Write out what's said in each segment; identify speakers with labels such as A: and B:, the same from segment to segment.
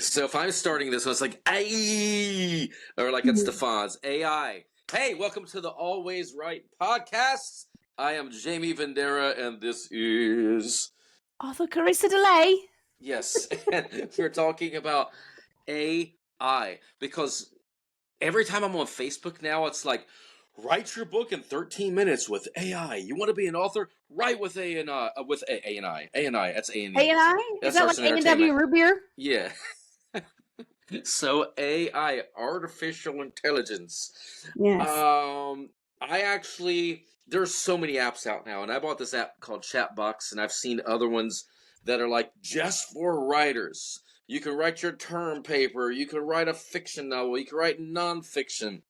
A: So if I'm starting this one, it's like AI, or like it's
B: Mhm.
A: Stefan's AI. Hey, welcome to the Always Right podcast. I am Jamie Vendera, and this is
B: Author Carissa Delay.
A: yes, and we're talking about AI because every time I'm on Facebook now, it's like write your book in 13 minutes with AI. You want to be an author? Write with A and I, with A and I, A and I. That's A and E.
B: A&I? Is
A: That's
B: that like
A: Arson
B: A&W
A: Entertainment.
B: root beer?
A: Yeah. So AI, artificial intelligence.
B: Yes.
A: I actually there's so many apps out now, and I bought this app called Chatbox, and I've seen other ones that are like just for writers. You can write your term paper, you can write a fiction novel, you can write nonfiction.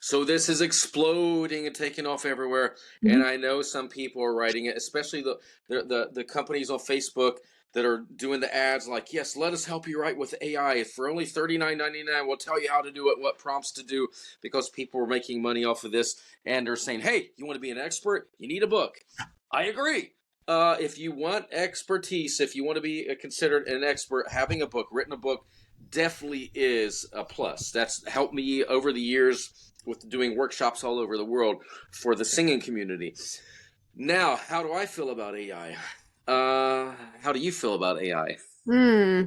A: So this is exploding and taking off everywhere, and
B: Mhm.
A: I know some people are writing it, especially the companies on Facebook that are doing the ads like, yes, let us help you write with AI for only $39.99. We'll tell you how to do it, what prompts to do, because people are making money off of this, and they're saying, hey, you want to be an expert? You need a book. I agree. If you want expertise, if you want to be considered an expert, having a book, written a book, definitely is a plus. That's helped me over the years with doing workshops all over the world for the singing community. Now, how do I feel about AI? How do you feel about AI?
B: Hmm.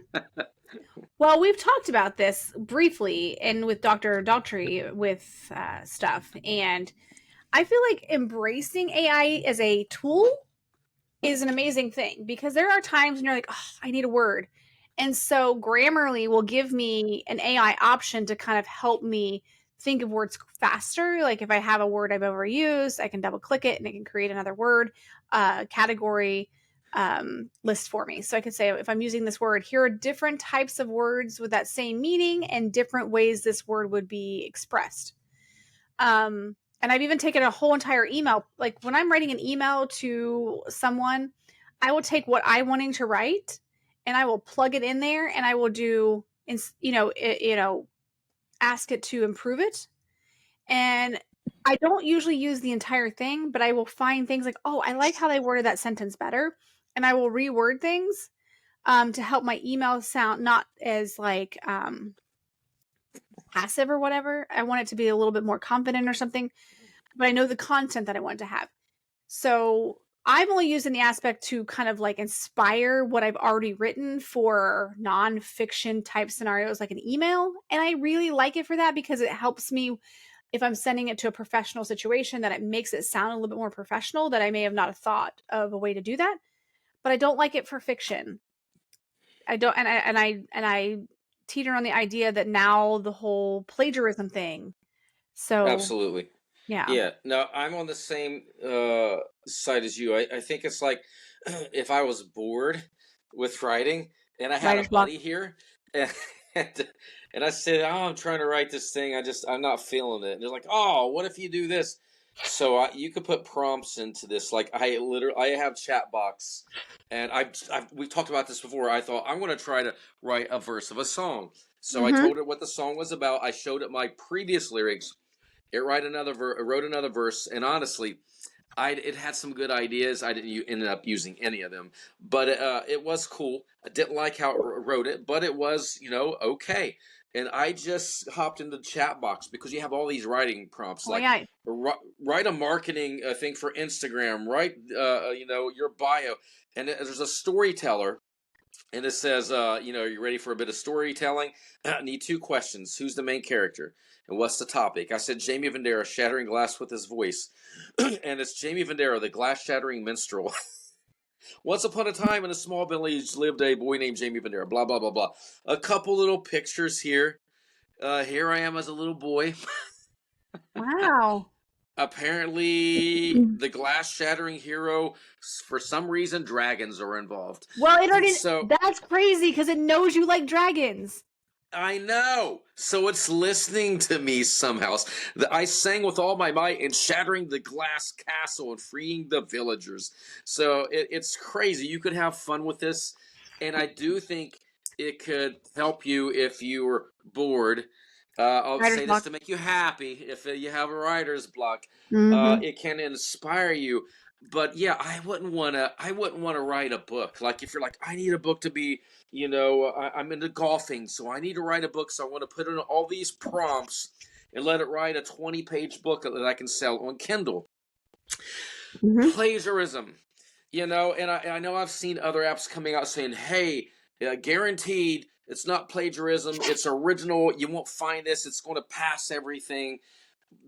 B: Well, we've talked about this briefly and with Dr. Daughtry with stuff. And I feel like embracing AI as a tool is an amazing thing because there are times when you're like, oh, I need a word. And so Grammarly will give me an AI option to kind of help me think of words faster. Like if I have a word I've overused, I can double click it and it can create another word category list for me. So I could say, if I'm using this word, here are different types of words with that same meaning and different ways this word would be expressed. And I've even taken a whole entire email. Like when I'm writing an email to someone, I will take what I'm wanting to write and I will plug it in there and I will do, ask it to improve it. And I don't usually use the entire thing, but I will find things like, oh, I like how they worded that sentence better. And I will reword things to help my email sound not as like passive or whatever. I want it to be a little bit more confident or something, but I know the content that I want to have. So I'm only using the aspect to kind of like inspire what I've already written for nonfiction type scenarios like an email. And I really like it for that because it helps me if I'm sending it to a professional situation that it makes it sound a little bit more professional that I may have not thought of a way to do that. But I don't like it for fiction. I don't and I teeter on the idea that now the whole plagiarism thing. So
A: Absolutely.
B: yeah.
A: Yeah. No, I'm on the same side as you. I think it's like if I was bored with writing and I had a
B: Writer's block.
A: buddy here and, and I said, oh, I'm trying to write this thing. I'm not feeling it. And they're like, oh, what if you do this? So you could put prompts into this. Like I have chat box, and we've talked about this before. I thought I'm going to try to write a verse of a song. So I
B: Mm-hmm.
A: told it what the song was about. I showed it my previous lyrics. It wrote another verse, and honestly, it had some good ideas. I didn't end up using any of them, but it was cool. I didn't like how it wrote it, but it was okay. And I just hopped into the chat box because you have all these writing prompts
B: Oh
A: like
B: yeah.
A: write a marketing thing for Instagram, write your bio, and there's a storyteller. And it says, you ready for a bit of storytelling? I need two questions. Who's the main character? And what's the topic? I said Jamie Vendera shattering glass with his voice. And it's Jamie Vendera, the glass shattering minstrel. Once upon a time in a small village lived a boy named Jamie Vendera. Blah, blah, blah, blah. A couple little pictures here. Here I am as a little boy.
B: Wow.
A: Apparently, the glass shattering hero, for some reason, dragons are involved.
B: Well, it already
A: So
B: that's crazy because it knows you like dragons.
A: I know. So it's listening to me somehow. I sang with all my might in shattering the glass castle and freeing the villagers. So it's crazy. You could have fun with this. And I do think it could help you if you were bored. I'll
B: Writer's
A: say this
B: block.
A: to make you happy if you have a writer's block.
B: Mm-hmm.
A: It can inspire you. But yeah, I wouldn't want to write a book. Like if you're like, I need a book to be, I'm into golfing, so I need to write a book. So I want to put in all these prompts and let it write a 20-page book that I can sell on Kindle.
B: Mm-hmm.
A: Plagiarism, and I know I've seen other apps coming out saying, hey, guaranteed it's not plagiarism, it's original, you won't find this, it's going to pass everything.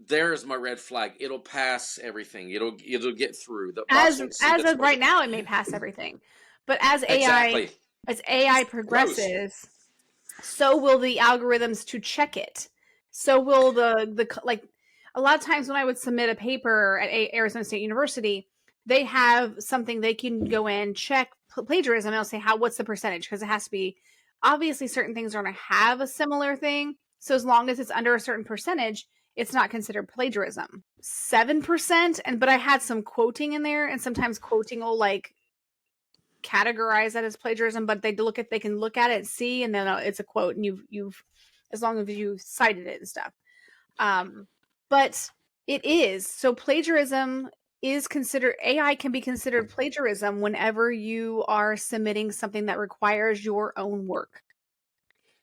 A: There's my red flag. It'll pass everything. It'll get through. The bots
B: As
A: won't see
B: as
A: that's
B: of right
A: plagiarism.
B: now, it may pass everything, but
A: Exactly.
B: as AI
A: Gross.
B: progresses, so will the algorithms to check it. So will the like a lot of times when I would submit a paper at Arizona State University, they have something they can go in check plagiarism. And they'll say what's the percentage, because it has to be, obviously certain things are going to have a similar thing. So as long as it's under a certain percentage, it's not considered plagiarism. 7%, but I had some quoting in there, and sometimes quoting will like categorize that as plagiarism, but they can look at it and see, and then it's a quote, and you've as long as you cited it and stuff. But it is, so plagiarism is considered, AI can be considered plagiarism whenever you are submitting something that requires your own work,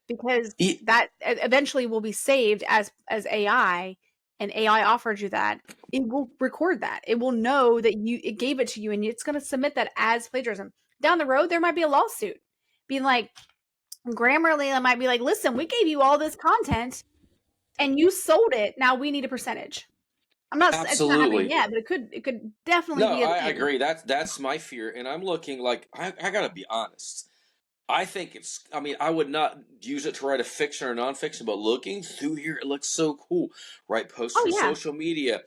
B: because
A: E-
B: that eventually will be saved as AI, and AI offered you that. It will record that. It will know that it gave it to you, and it's going to submit that as plagiarism. Down the road, there might be a lawsuit being like, Grammarly might be like, listen, we gave you all this content and you sold it. Now we need a percentage. It's not happening
A: Absolutely.
B: yet, but it could definitely
A: No,
B: be a
A: I
B: thing.
A: agree. That's my fear, and I'm looking like I gotta be honest. I think it's. I mean, I would not use it to write a fiction or nonfiction, but looking through here, it looks so cool. Write posts
B: Oh
A: for
B: yeah.
A: social media,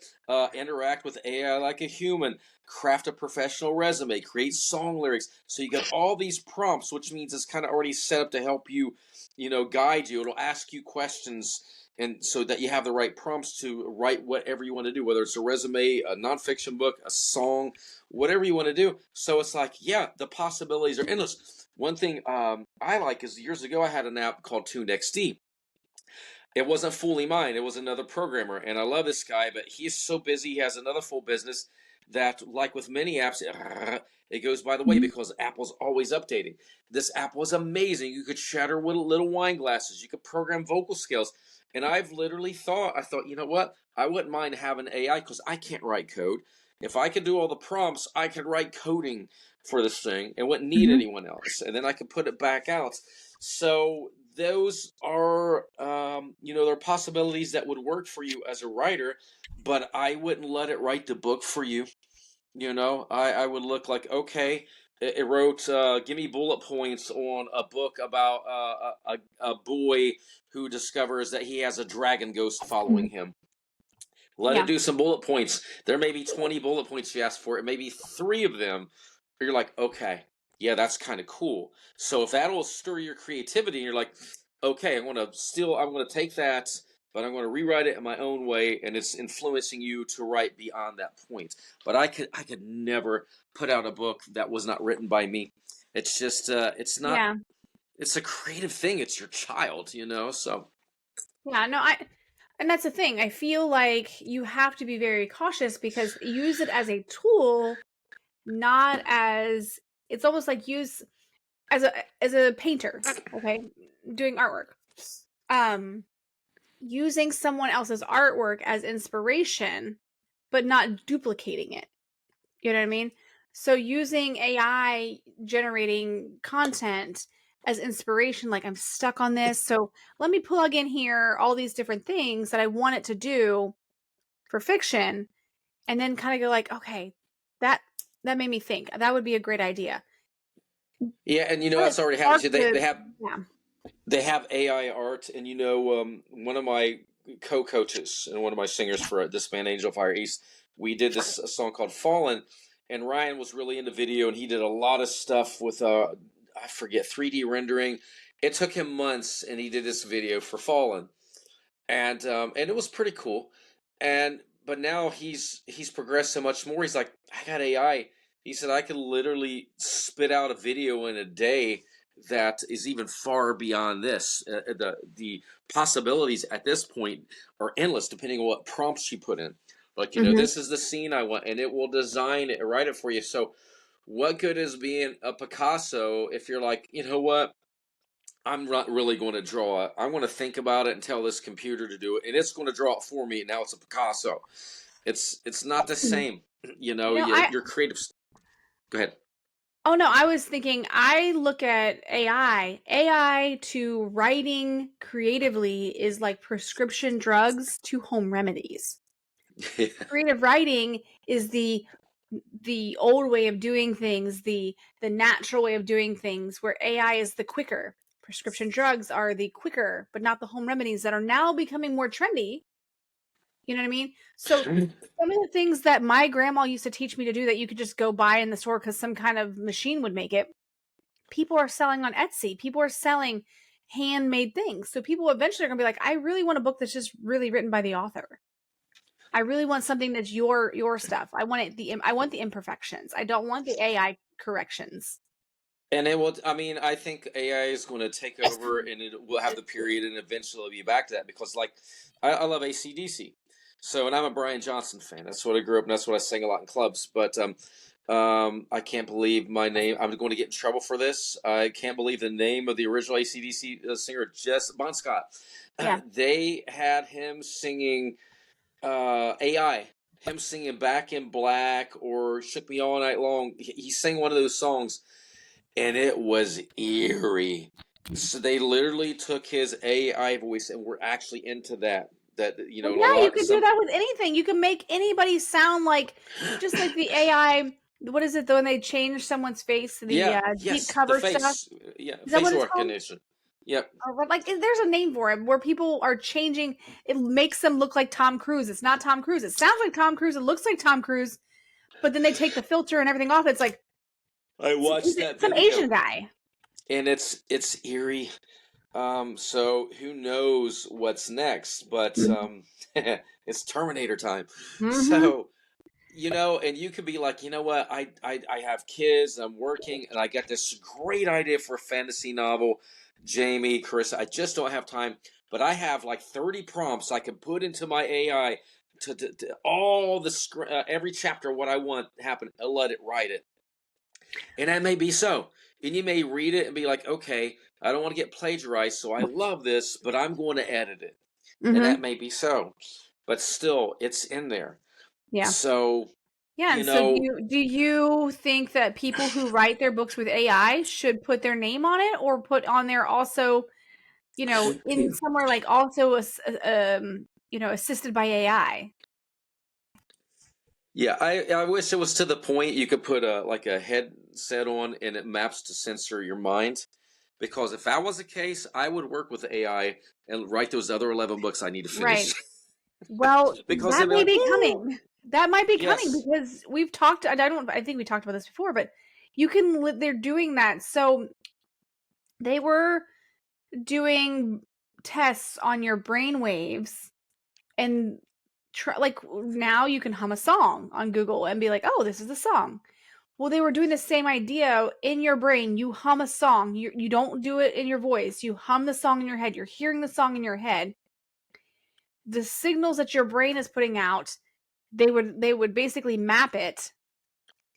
A: interact with AI like a human, craft a professional resume, create song lyrics. So you got all these prompts, which means it's kind of already set up to help you, guide you. It'll ask you questions, and so that you have the right prompts to write whatever you want to do, whether it's a resume, a nonfiction book, a song, whatever you want to do. So it's like, yeah, the possibilities are endless. One thing I like is years ago I had an app called TuneXD. It wasn't fully mine. It was another programmer, and I love this guy, but he's so busy. He has another full business that, like with many apps, it goes by the way
B: Mhm.
A: because Apple's always updating. This app was amazing. You could shatter with little wine glasses. You could program vocal scales. And I've literally I thought, you know what? I wouldn't mind having AI because I can't write code. If I could do all the prompts, I could write coding for this thing and wouldn't need
B: Mhm.
A: anyone else. And then I could put it back out. So those are, there are possibilities that would work for you as a writer, but I wouldn't let it write the book for you. I would look like, okay, it wrote, give me bullet points on a book about a boy who discovers that he has a dragon ghost
B: Mhm.
A: following him. Let it
B: Yeah.
A: do some bullet points. There may be 20 bullet points you asked for. It may be three of them. You're like, okay, yeah, that's kind of cool. So if that'll stir your creativity, and you're like, okay, I'm going to take that, but I'm going to rewrite it in my own way, and it's influencing you to write beyond that point. But I could never put out a book that was not written by me. It's just, it's not.
B: Yeah.
A: It's a creative thing. It's your child. So
B: Yeah. No, and that's the thing. I feel like you have to be very cautious, because use it as a tool, not as, it's almost like use as a painter, okay, doing artwork. Um Using someone else's artwork as inspiration, but not duplicating it. You know what I mean? So using AI generating content as inspiration, like, I'm stuck on this, so let me plug in here all these different things that I want it to do for fiction, and then kind of go like, okay, that that made me think. That would be a great idea.
A: yeah, and
B: But it
A: that's already happened.
B: sparked
A: So they,
B: the,
A: they have
B: yeah.
A: they have AI art, and one of my co-coaches and one of my singers for this band, Angel Fire East, we did this song called "Fallen," and Ryan was really into video, and he did a lot of stuff with I forget 3D rendering. It took him months, and he did this video for "Fallen," and it was pretty cool. But now he's progressed so much more. He's like, I got AI. He said I could literally spit out a video in a day that is even far beyond this. The possibilities at this point are endless, depending on what prompts you put in. Like,
B: Mm-hmm.
A: this is the scene I want, and it will design it, write it for you. So what good is being a Picasso if you're like, you know what? I'm not really going to draw it. I'm going to think about it and tell this computer to do it, and it's going to draw it for me. Now it's a Picasso. It's not the same.
B: I
A: Your creative. Go ahead.
B: Oh no, I was thinking I look at AI. AI to writing creatively is like prescription drugs to home remedies. Creative writing is the old way of doing things, the natural way of doing things, where AI is the quicker. Prescription drugs are the quicker, but not the home remedies that are now becoming more trendy. You know what I mean? So some of the things that my grandma used to teach me to do that you could just go buy in the store because some kind of machine would make it, people are selling on Etsy. People are selling handmade things. So people eventually are going to be like, I really want a book that's just really written by the author. I really want something that's your stuff. I want I want the imperfections. I don't want the AI corrections.
A: And it will. I mean, I think AI is going to take over, and it will have the period, and eventually it'll be back to that because, like, I love AC/DC. So, and I'm a Brian Johnson fan. That's what I grew up, and that's what I sang a lot in clubs. But I can't believe my name. I'm going to get in trouble for this. I can't believe the name of the original AC/DC singer, Jess Bon Scott.
B: Yeah.
A: They had him singing AI. Him singing Back in Black or Shook Me All Night Long. He sang one of those songs, and it was eerie. So they literally took his AI voice and were actually into that.
B: Well,
A: a
B: yeah, you
A: lot.
B: could do that with anything. You can make anybody sound like, just like the AI. What is it though? When they change someone's face, the deep
A: Yes, the
B: cover stuff.
A: face. Yeah,
B: Is that what
A: facial
B: it's called?
A: recognition. Yep.
B: Or like, there's a name for it where people are changing. It makes them look like Tom Cruise. It's not Tom Cruise. It sounds like Tom Cruise. It looks like Tom Cruise, but then they take the filter and everything off. It's like
A: I watched that
B: some
A: video,
B: Asian guy.
A: and it's eerie. So who knows what's next? But it's Terminator time.
B: Mm-hmm.
A: So and you could be like, you know what? I have kids. I'm working, and I got this great idea for a fantasy novel. Jamie, Chris, I just don't have time. But I have like 30 prompts I can put into my AI to all the every chapter what I want to happen. I'll let it write it, and that may be so. And you may read it and be like, okay, I don't want to get plagiarized, so I love this, but I'm going to edit it, and that may be so. But still, it's in there.
B: Yeah.
A: So
B: Yeah, and so do you think that people who write their books with AI should put their name on it, or put on there also, in somewhere like also assisted by AI?
A: Yeah, I wish it was to the point you could put a headset on and it maps to censor your mind. Because if that was the case, I would work with AI and write those other 11 books I need to finish.
B: Right. Well,
A: because
B: that may be
A: "Ooh."
B: coming. That might be coming
A: Yes.
B: because we've talked. I think we talked about this before, but they're doing that. So they were doing tests on your brain waves, and like now you can hum a song on Google and be like, oh, this is the song. Well, they were doing the same idea in your brain. You hum a song. You don't do it in your voice. You hum the song in your head. You're hearing the song in your head. The signals that your brain is putting out, they would basically map it.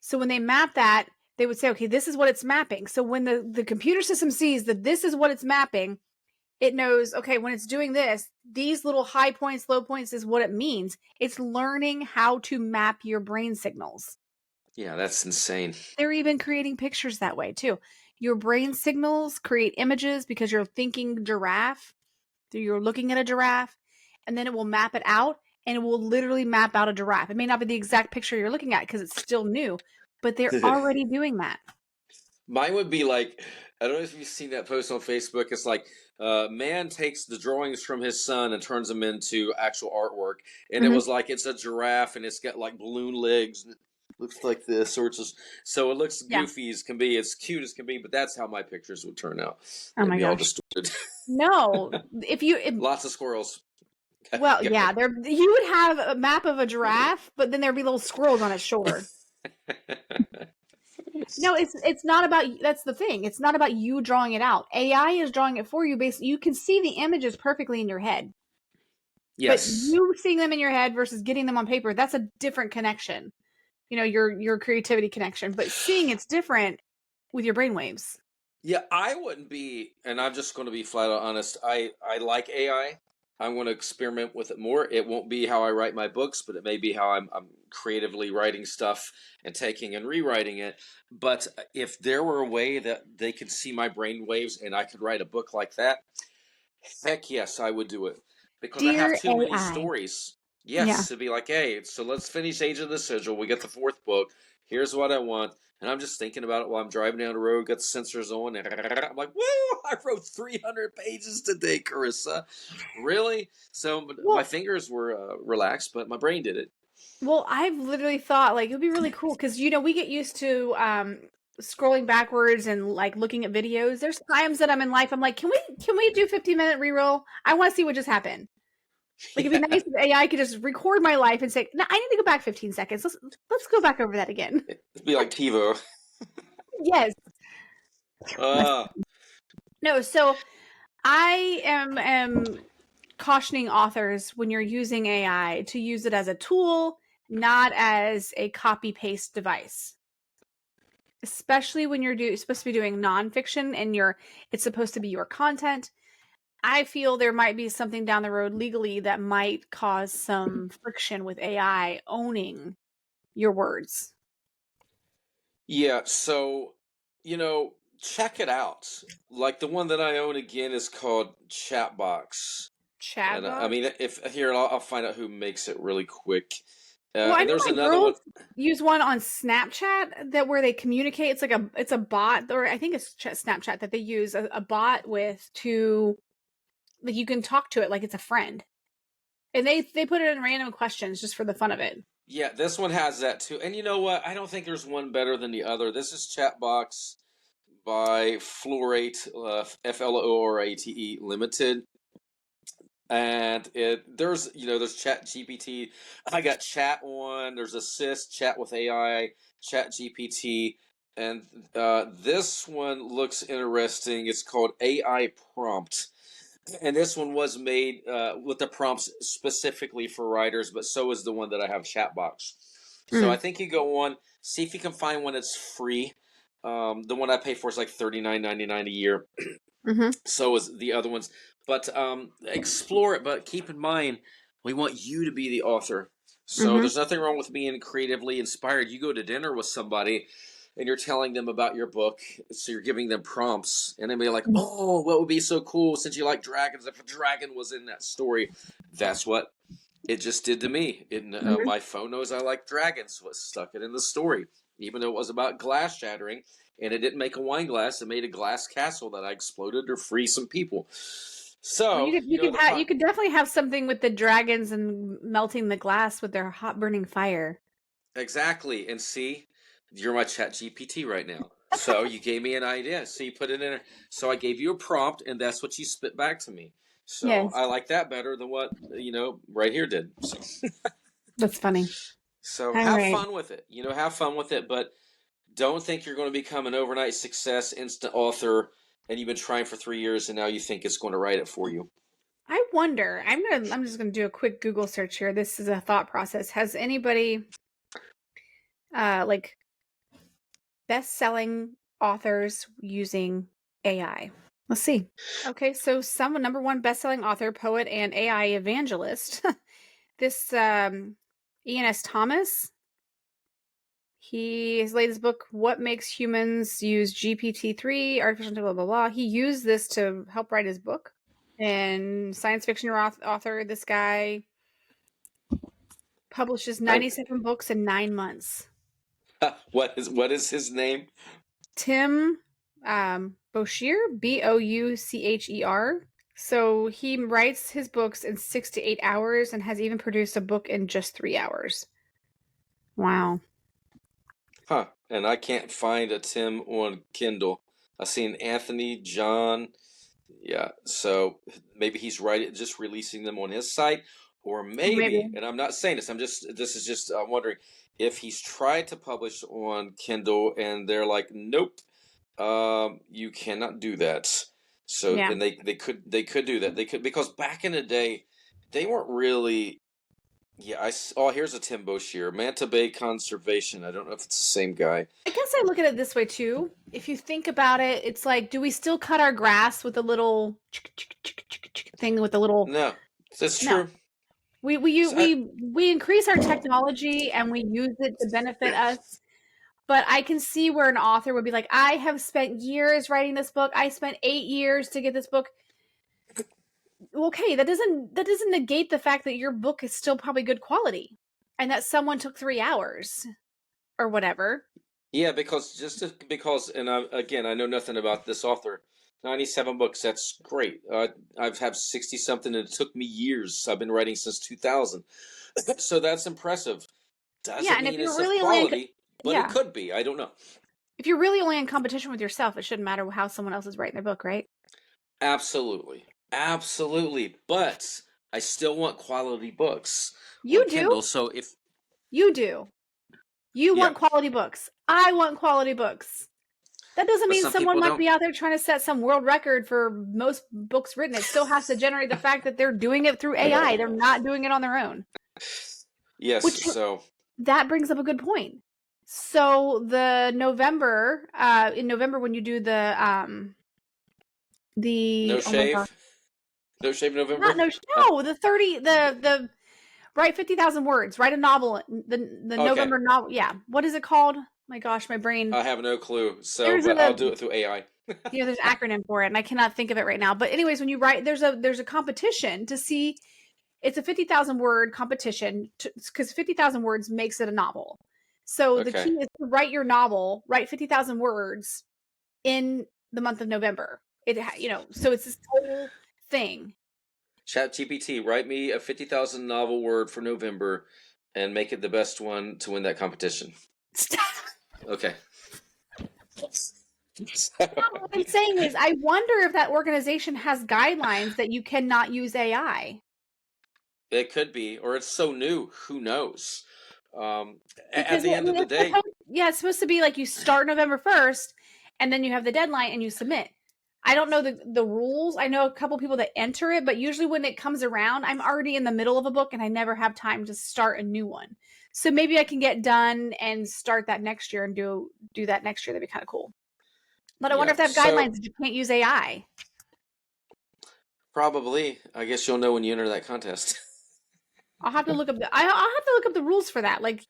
B: So when they map that, they would say, okay, this is what it's mapping. So when the computer system sees that this is what it's mapping, it knows, okay, when it's doing this, these little high points, low points is what it means. It's learning how to map your brain signals.
A: Yeah, that's insane.
B: They're even creating pictures that way too. Your brain signals create images because you're thinking giraffe. You're looking at a giraffe, and then it will map it out, and it will literally map out a giraffe. It may not be the exact picture you're looking at because it's still new, but they're already doing that.
A: Mine would be like, I don't know if you've seen that post on Facebook. It's like, man takes the drawings from his son and turns them into actual artwork. And it was like, it's a giraffe and it's got like balloon legs. And it looks like this, or it's just, so it looks goofy as can be. It's cute as can be, but that's how my pictures would turn out.
B: Oh my
A: They'd be all
B: gosh.
A: distorted.
B: No,
A: Lots of squirrels.
B: Well, yeah, you would have a map of a giraffe, but then there'd be little squirrels on its shoulder. No, it's not about. That's the thing. It's not about you drawing it out. AI is drawing it for you. You can see the images perfectly in your head. But
A: Yes.
B: you seeing them in your head versus getting them on paper, that's a different connection. Your creativity connection. But seeing it's different with your brainwaves.
A: Yeah, I wouldn't be, and I'm just going to be flat out honest. I like AI. I'm going to experiment with it more. It won't be how I write my books, but it may be how I'm creatively writing stuff and taking and rewriting it. But if there were a way that they could see my brain waves and I could write a book like that, heck yes, I would do it because I have
B: Dear
A: too many
B: AI.
A: stories.
B: Yeah.
A: Yes, to be like, hey, so let's finish Age of the Sigil. We get the fourth book. Here's what I want. And I'm just thinking about it while I'm driving down the road, got the sensors on, and I'm like, woo, I wrote 300 pages today, Carissa. Really? So my
B: Well,
A: fingers were relaxed, but my brain did it.
B: I've literally thought like it would be really cool because we get used to scrolling backwards and like looking at videos. There's times that I'm in life, I'm like, can we do 15-minute reroll? I want to see what just happened. Like it'd be
A: Yeah,
B: nice if AI could just record my life and say, "No, I need to go back 15 seconds. Let's go back over that again."
A: it'd be like TiVo.
B: Yes.
A: Uh,
B: No, so I am cautioning authors when you're using AI to use it as a tool, not as a copy paste device. Especially when you're supposed to be doing nonfiction and it's supposed to be your content. I feel there might be something down the road legally that might cause some friction with AI owning your words.
A: yeah, so, you know, check it out. Like the one that I own again is called Chatbox. And I
B: Chatbot.
A: mean, if here I'll find out who makes it really quick.
B: Well, I
A: And
B: know
A: there's
B: my
A: another one.
B: girls use one on Snapchat that where they communicate. It's a bot, or I think it's Snapchat that they use a bot with to like you can talk to it like it's a friend, and they put it in random questions just for the fun of it.
A: Yeah, this one has that too. And you know what? I don't think there's one better than the other. This is Chatbox by Florate, Florate Limited. And there's Chat GPT. I got Chat on. There's Assist, Chat with AI, Chat GPT, and this one looks interesting. It's called AI Prompt, and this one was made with the prompts specifically for writers, but so is the one that I have, Chatbox. So I
B: Mm.
A: think you go on, see if you can find one that's free. The one I pay for is like $39.99 a year.
B: Mm-hmm.
A: So is the other ones. But explore it. But keep in mind, we want you to be the author. So
B: Mm-hmm.
A: there's nothing wrong with being creatively inspired. You go to dinner with somebody and you're telling them about your book. So you're giving them prompts. And they'll be like, oh, what would be so cool since you like dragons if a dragon was in that story? That's what it just did to me.
B: Mm-hmm.
A: My phone knows I like dragons, so it stuck it in the story. Even though it was about glass shattering, and it didn't make a wine glass, it made a glass castle that I exploded to free some people.
B: Well,
A: So,
B: you could definitely have something with the dragons and melting the glass with their hot burning fire.
A: exactly. And see, you're my Chat GPT right now. So you gave me an idea. So you put it in. So I gave you a prompt, and that's what you spit back to me. So
B: Yes,
A: I like that better than what right here did.
B: that's funny.
A: So
B: All
A: have
B: right.
A: fun with it. Have fun with it, but don't think you're going to become an overnight success, instant author, and you've been trying for 3 years, and now you think it's going to write it for you.
B: I wonder. I'm just gonna do a quick Google search here. This is a thought process. Has anybody like best-selling authors using AI? Let's see. Okay, so some number one best-selling author, poet, and AI evangelist. This Ian S. Thomas. His latest book, What Makes Humans Use GPT-3, Artificial Blah, blah, blah. He used this to help write his book. And science fiction author, this guy publishes
A: I,
B: 97 books in 9 months.
A: what is his name?
B: Tim Boucher, Boucher. So he writes his books in 6 to 8 hours and has even produced a book in just 3 hours. Wow.
A: Huh? And I can't find a Tim on Kindle. I seen Anthony John. Yeah, so maybe he's just releasing them on his site, or
B: Maybe.
A: maybe, and I'm not saying this. This is just wondering if he's tried to publish on Kindle and they're like, nope, you cannot do that. So,
B: Yeah.
A: and they could do that. They could, because back in the day, they weren't really. Yeah, oh, here's a Tim Boshier, Manta Bay Conservation. I don't know if it's the same guy.
B: I guess I look at it this way too. If you think about it, it's like, do we still cut our grass with a little thing with a little?
A: No, that's
B: No.
A: true.
B: We increase our technology and we use it to benefit us. But I can see where an author would be like, I have spent years writing this book. I spent 8 years to get this book. Okay, that doesn't negate the fact that your book is still probably good quality and that someone took 3 hours or whatever.
A: Yeah, because, and again, I know nothing about this author. 97 books, that's great. I've had 60 something, and it took me years. I've been writing since 2000, so that's impressive. Doesn't mean it's of quality, but it could be. I don't know.
B: If you're really only in competition with yourself, it shouldn't matter how someone else is writing their book, right?
A: Absolutely. But I still want quality books.
B: You do.
A: Kindle, so if
B: you do, you want quality books. I want quality books. That doesn't mean someone might be out there trying to set some world record for most books written. It still has to generate the fact that they're doing it through AI. They're not doing it on their own.
A: Yes. So
B: that brings up a good point. So in November when you do the
A: No Shave? No Shave November?
B: the write 50,000 words, write a novel, the November novel. Yeah. What is it called? My gosh, my brain.
A: I have no clue. So, but I'll do it through AI.
B: Yeah, there's an acronym for it, and I cannot think of it right now. But anyways, when you write, there's a competition to see. It's a 50,000 word competition because 50,000 words makes it a novel. So the key is to write your novel, write 50,000 words in the month of November. So it's this whole thing.
A: ChatGPT, write me a 50,000 novel word for November, and make it the best one to win that competition. Okay.
B: What I'm saying is, I wonder if that organization has guidelines that you cannot use AI.
A: It could be, or it's so new. Who knows? At the end of the day,
B: it's supposed to be like you start November 1st, and then you have the deadline and you submit. I don't know the rules. I know a couple people that enter it, but usually when it comes around, I'm already in the middle of a book and I never have time to start a new one. So maybe I can get done and start that next year and do that next year. That'd be kind of cool. But I wonder if they have guidelines that you can't use AI.
A: Probably. I guess you'll know when you enter that contest.
B: I'll have to look up the rules for that. Like,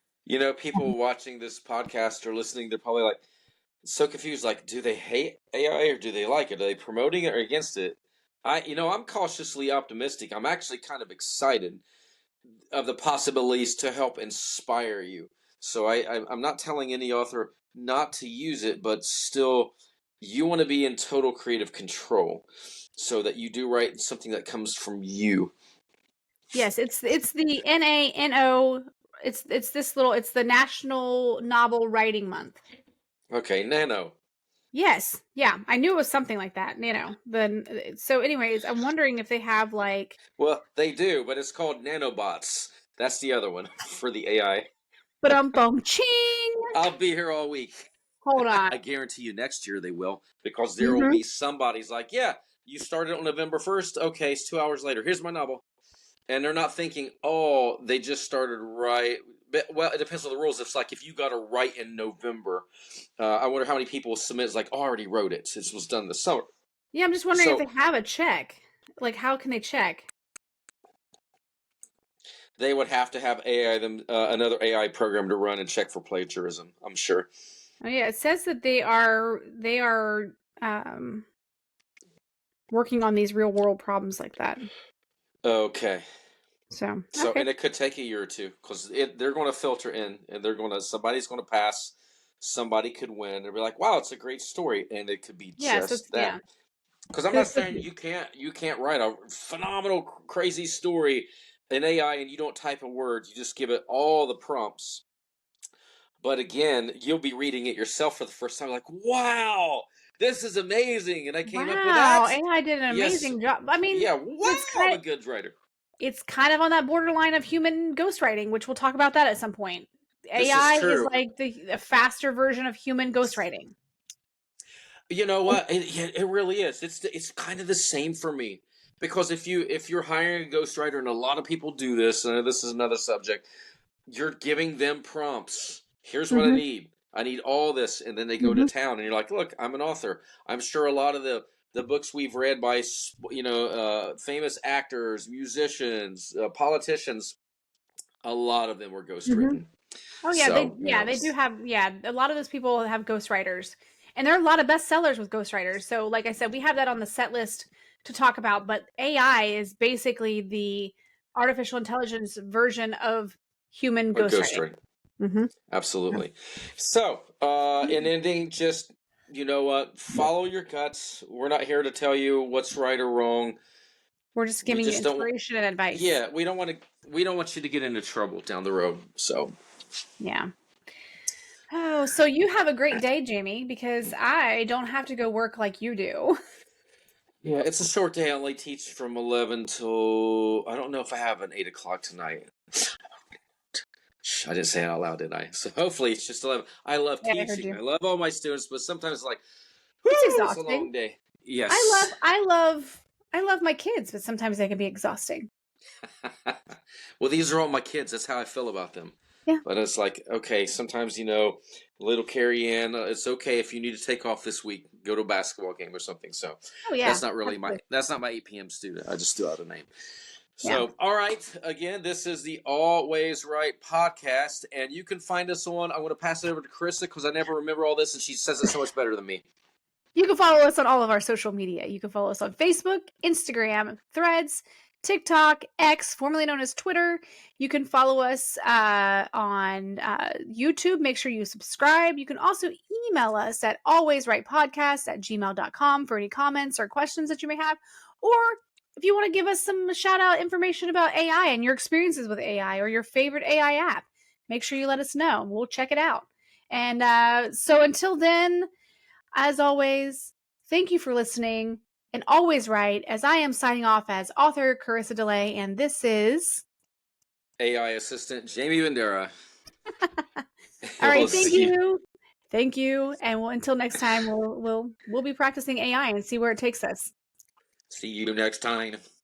A: people watching this podcast or listening, they're probably like so confused. Like, do they hate AI or do they like it? Are they promoting it or against it? I'm cautiously optimistic. I'm actually kind of excited of the possibilities to help inspire you. So I'm not telling any author not to use it, but still, you want to be in total creative control so that you do write something that comes from you.
B: Yes, it's the NaNo. It's the National Novel Writing Month.
A: Okay, Nano.
B: Yes, yeah, I knew it was something like that. So anyways, I'm wondering if they have like.
A: Well, they do, but it's called nanobots. That's the other one for the AI.
B: But ching.
A: I'll be here all week.
B: Hold on.
A: I guarantee you next year they will, because there will be somebody's like, yeah, you started on November 1st. Okay, it's 2 hours later. Here's my novel. And they're not thinking, oh, they just started right. Well, it depends on the rules. It's like if you got to write in November, I wonder how many people submit. It's like, oh, I already wrote it. This was done this summer.
B: Yeah, I'm just wondering if they have a check. Like, how can they check?
A: They would have to have another AI program to run and check for plagiarism, I'm sure.
B: Oh yeah, it says that they are working on these real world problems like that.
A: Okay.
B: So
A: and it could take a year or two, because they're going to filter in, and somebody's going to pass, somebody could win. They'll be like, wow, it's a great story, and it could be just that. Yeah. Because I'm not saying you can't write a phenomenal, crazy story in AI and you don't type a word. You just give it all the prompts. But again, you'll be reading it yourself for the first time, like, wow, this is amazing, and I came up with that.
B: Wow, AI did an amazing job. I mean,
A: yeah, wow, I'm a good writer.
B: It's kind of on that borderline of human ghostwriting, which we'll talk about that at some point. AI is like the faster version of human ghostwriting.
A: You know what? It really is. It's kind of the same for me. Because if you're hiring a ghostwriter, and a lot of people do this, and this is another subject, you're giving them prompts. Here's what I
B: Mm-hmm.
A: need. I need all this, and then they go to
B: Mm-hmm.
A: town, and you're like, look, I'm an author. I'm sure a lot of the books we've read by famous actors, musicians, politicians, a lot of them were
B: Mm-hmm.
A: ghostwritten.
B: Oh yeah,
A: So
B: they do have a lot of those people have ghostwriters. And there are a lot of bestsellers with ghostwriters. So like I said, we have that on the set list to talk about, but AI is basically the artificial intelligence version of human
A: a
B: ghostwriting.
A: ghostwriting.
B: Mm-hmm.
A: Absolutely. So, in ending, just you know what? Follow your guts. We're not here to tell you what's right or wrong.
B: We're just
A: We
B: giving you
A: just don't.
B: inspiration and advice.
A: Yeah, we don't want to. We don't want you to get into trouble down the road. So,
B: Yeah. Oh, so you have a great day, Jamie, because I don't have to go work like you do.
A: yeah, it's a short day. I only teach from 11 till I don't know if I have an 8 o'clock tonight. I didn't say it out loud, did I? So hopefully it's just 11. I love
B: Yeah, I heard
A: teaching.
B: you.
A: I love all my students, but sometimes it's like,
B: It's
A: whoo, it's a
B: exhausting.
A: long day.
B: I
A: Yes.
B: love my kids, but sometimes they can be exhausting.
A: Well, these are all my kids. That's how I feel about them.
B: Yeah.
A: But it's like, okay, sometimes, little Carrie Ann, it's okay if you need to take off this week, go to a basketball game or something. So
B: Oh yeah.
A: that's not really
B: Absolutely.
A: that's not my 8 p.m. student. I just threw out a name.
B: Yeah.
A: So, all right. Again, this is the Always Right podcast, and you can find us on. I'm going to pass it over to Carissa because I never remember all this, and she says it so much better than me.
B: You can follow us on all of our social media. You can follow us on Facebook, Instagram, Threads, TikTok, X, formerly known as Twitter. You can follow us on YouTube. Make sure you subscribe. You can also email us at alwaysrightpodcast@gmail.com for any comments or questions that you may have. Or if you want to give us some shout out information about AI and your experiences with AI or your favorite AI app, make sure you let us know. We'll check it out. And so until then, as always, thank you for listening and always right, as I am signing off as author Carissa DeLay, and this is
A: AI assistant Jamie Bandera.
B: all right.
A: We'll
B: Thank
A: see
B: you, thank you, and until next time, we'll be practicing AI and see where it takes us.
A: see you next time.